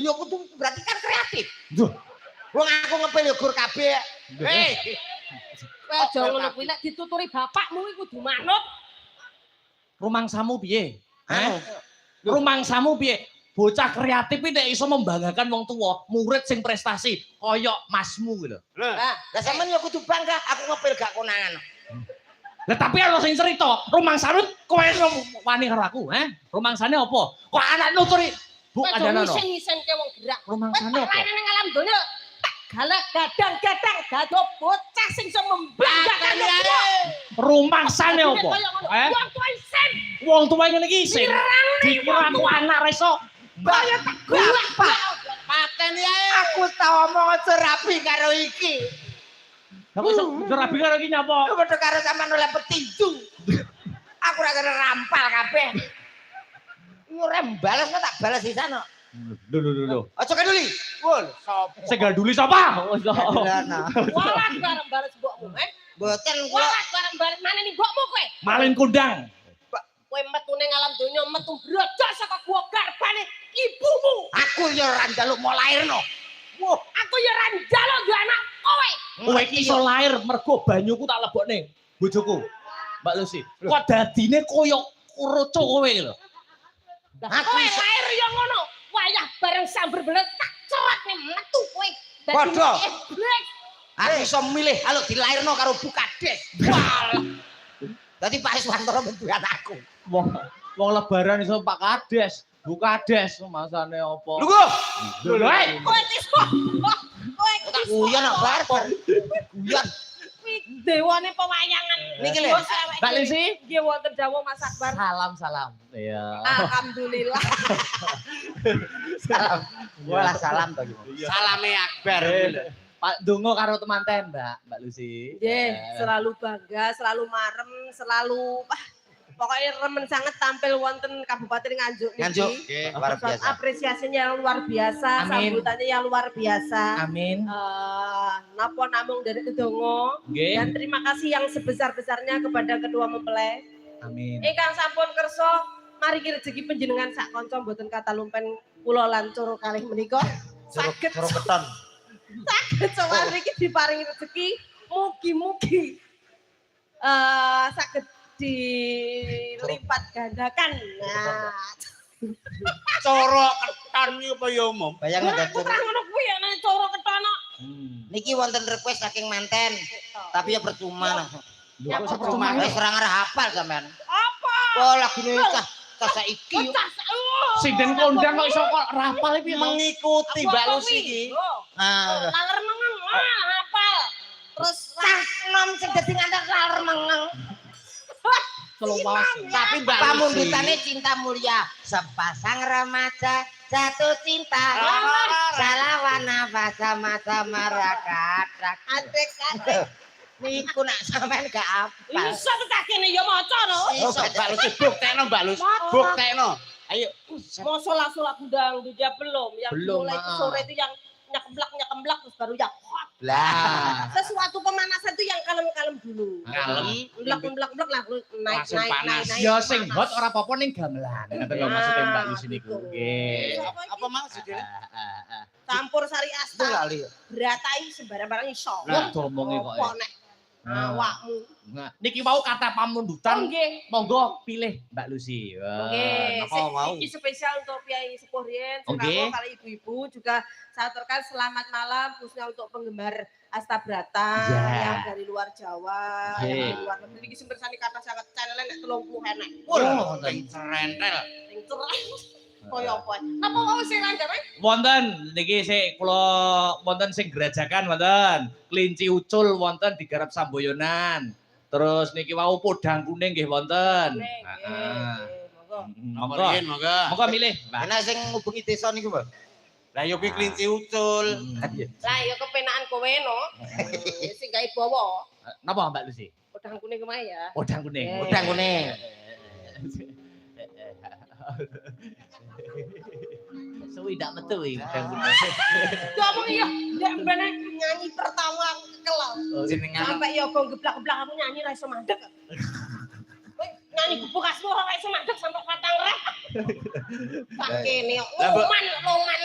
Ya kudu berarti kan kreatif. Duh. Wong aku ngepel yo gur kabeh. Hei. Kowe aja ngono kuwi lek dituturi bapakmu iku kudu manut. Rumangsamu piye? Anu. Rumangsamu piye? Bocah kreatif iki nek iso membanggakan wong tuwa, murid sing prestasi kaya masmu gitu. Lah sampean yo kudu bangga aku ngepel gak konangan. Lah tapi ana sing cerita, rumangsane kowe wani karo aku, Rumangsane apa? Kok anak nuturi Bu kadanono. Ngisen-ngisenke wong gerak. Rumangsane apa? Lain ning alam donya galak gadang-gadang dado bocah sing iso membanggakan Rumangsane apa? Wong tuwa isen. Wong tuwa ngene iki sing dikira aku anak reso. Kaya tegak, Pak. Pateni ae. Aku tau omong aja rapi karo iki. Lah kok iso rabi karo iki nyapa? Padha karo sampean oleh petinju. Aku ora kena rampal kabeh. Yo rem bales tak bales di sana. Lho. Aja kaduli. Wul, sapa? Sing ganduli sapa? Walat bareng bales mbokmu, Mboten kula. Walat bareng bales mana nih mbokmu kowe? Malin kundang. Kowe metu ning alam donya metu brojol saka gua garbane ibumu. Aku yo ora njaluk mau lairno. Wah, aku ya ora njaluk duwe anak kowe. Kowe iki iso lair mergo banyuku tak lebokne bojoku. Mbak Lucy. Kok dadine koyo roco kowe lho. Aku lair ya ngono. Wayah bareng sambar belet tak cerat nih metu kowe. Padha. Iblis. Aku iso milih aluk dilairno karo Bukades. Walah. Dadi Pak Iswantoro menduwe anakku. Wong lebaran iso Pak Kades, Bukades masane apa? Lho kok. Lho Kowe iso. Kowe Tak guyon nak bar. Guyon. dewane pewayangan. Niki lho. Mbak Lucy. Nggih wonten dawuh Mas Akbar. Salam. Iya. Alhamdulillah. Salam. Walah salam to iki. Salame Akbar. Pak Dongo karo temanten, Mbak Lucy. Nggih, selalu bangga, selalu marem, selalu pokoknya remen sangat tampil wonten Kabupaten Nganjuk niki. Nganjuk, nggih, luar biasa. Apresiasinya yang luar biasa, sambutannya yang luar biasa. Amin. Napa namung dari Dongo. Nggih. Dan terima kasih yang sebesar-besarnya kepada Ketua Mempelai. Amin. Ingkang sampun kersa maringi rezeki panjenengan sak kanca mboten kata lumpen kula lan coro kalih menika. Saged Coro keton. saged sowan iki diparingi rezeki mugi-mugi saged dilipat gandakan. Nah, Coro keton iki apa ya umum? Bayang ada putra ngono kuwi ya nek coro ketono. Niki wonten request saking manten. Tapi ya percuma lah. Ya percuma. Wis ora ngarep hafal sampean. Apa? Oh lagune cah saiki. Sing den kondang kok iso kok rapal iki Mengikuti Mbak Lucy iki. Ah. Laler mengeng hafal. Terus Cah nom sing dadi ngantek laler mengeng. Keluwas. Tapi Mbak pamundutane cinta mulia. Sepasang remaja jatuh cinta. Salawan nafas sama-sama rakat. adek-adek Niku nak sampean gak apal. iso tak kene ya maca no. Mbak Lucy buktekno Mbak Lucy. Buktekno. Ayo. Mau sholat gudang dia belum. Yang Belum, mulai sore itu yang nyekemblak terus baru yang hot. Lah. Sesuatu pemanasan itu yang kalem-kalem dulu. Kalem. Blak lah naik. Ya sing hot ora apa-apa ning gamelan. Ngoten lho maksudnya Mbak Lucy niku. Nggih. Apa maksudnya? Campur sari Itu asta. kali. Beratai sembarang-barang iso. Wah, domonge kok. Apa nek awakmu. Nah, niki mau kata pamundutan. Nggih. Monggo pilih Mbak Lucy. Oke, Napa mau? ini spesial untuk Piai Sepuh Rien, Oke. kali ibu-ibu juga saya aturkan selamat malam khususnya untuk penggemar Astabrata Ya. yang dari luar Jawa, Oke. yang dari luar negeri iki sumber sani kata sangat channel nek 30 enek. Wah, rentel. Sing cerai. Koyo apa? Napa mau sing landhep? Wonten niki sik kula wonten sing gerajakan wonten. Kelinci ucul wonten digarap samboyonan. Terus niki wau podang kuning nggih wonten. Monggo. Monggo. Monggo. Monggo milih, Mbak. Enak sing ngubungi desa niku, Mbak. Lah yo kuwi kelinci ucul. Lah ya kepenaan kowe no. Sing gawe bawa. Napa Mbak Lucy? Podang kuning kemae ya. Podang kuning. Udang kuning. Suwi ndak metu iki podang kuning. Ngomong iya, ndek mbene nyanyi pertama aku kekel. Jenengan Sampai ya go geblak-geblak aku nyanyi ra iso mandeg. Kowe nyanyi gebukasmu ora iso mandeg sampai patang rep. Tak kene Lah, Mbak. loman.